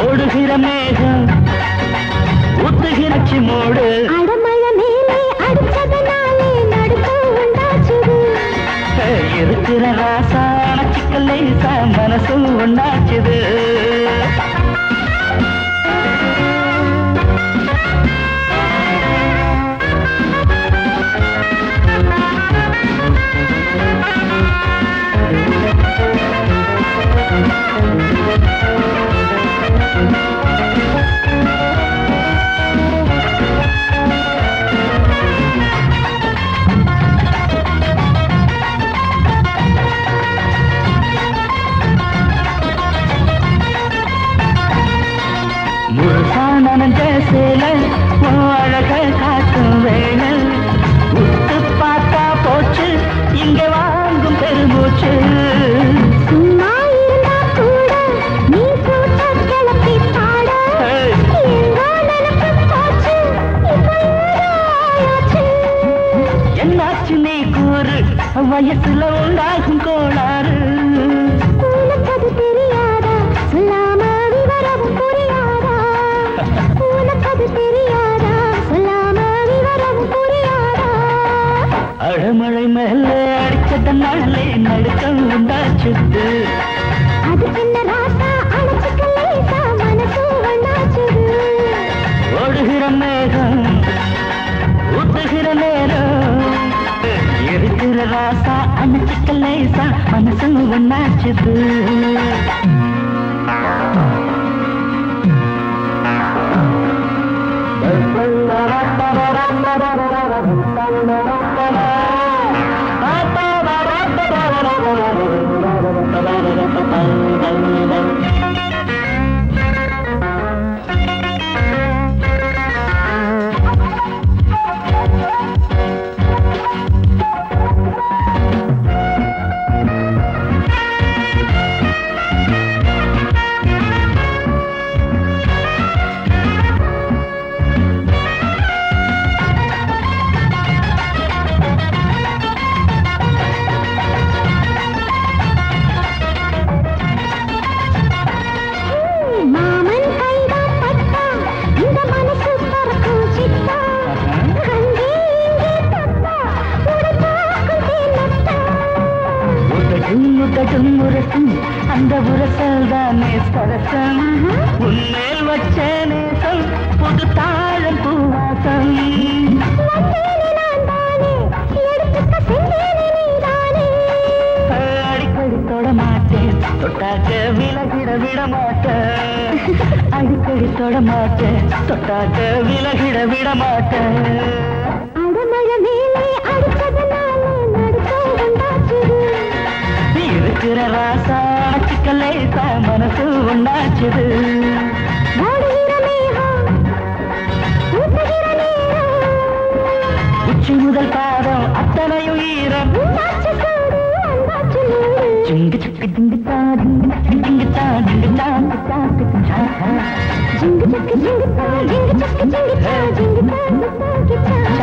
ஓடுகிற மேகம் ஊத்துகிற சிமோடு இருக்கிற ராசா அணைச்சிக்கலே மனசு ஒண்ணாச்சுது நனஞ்ச சேல அழக காட்டும் வேணல் உத்து பார்த்தா போச்சு இங்க வாங்கும் பெருமூச்சு என்னாச்சு நீ கூறு வயசுல உண்டாகும் கோளாறு அடமழை மேல அடிச்சதனாலே நடுக்கம் உண்டாச்சுது ஓடுகிற மேகம் ஊத்துகிற நேரம் இருக்கிற ராசா அணைச்சிக்கலேசா மனசு ஒண்ணாச்சுது அந்த உரசல் தானே சரசம் உன்மேல் வச்ச நேசம் புது தாழம் பூவாசம் அடிக்கடி தொட மாட்டேன் தொட்டாக்க விலகிட விட மாட்டேன் அடிக்கடி தொட மாட்டேன் தொட்டாக்க விலகிட விட மாட்டேன் இருக்கிற ராசா அணைச்சிக்கலேசா மனசு ஒண்ணாச்சுது உச்சி முதல் பாதம் அத்தனையும் ஈரம் ஜிங்கு சக்கு ஜிங்குதா ஜிங்குதா ஜிங்குதா ஜிங்கு சக்கு ஜிங்குதா ஜிங்கு சக்கு ஜிங்குதா ஜிங்குதா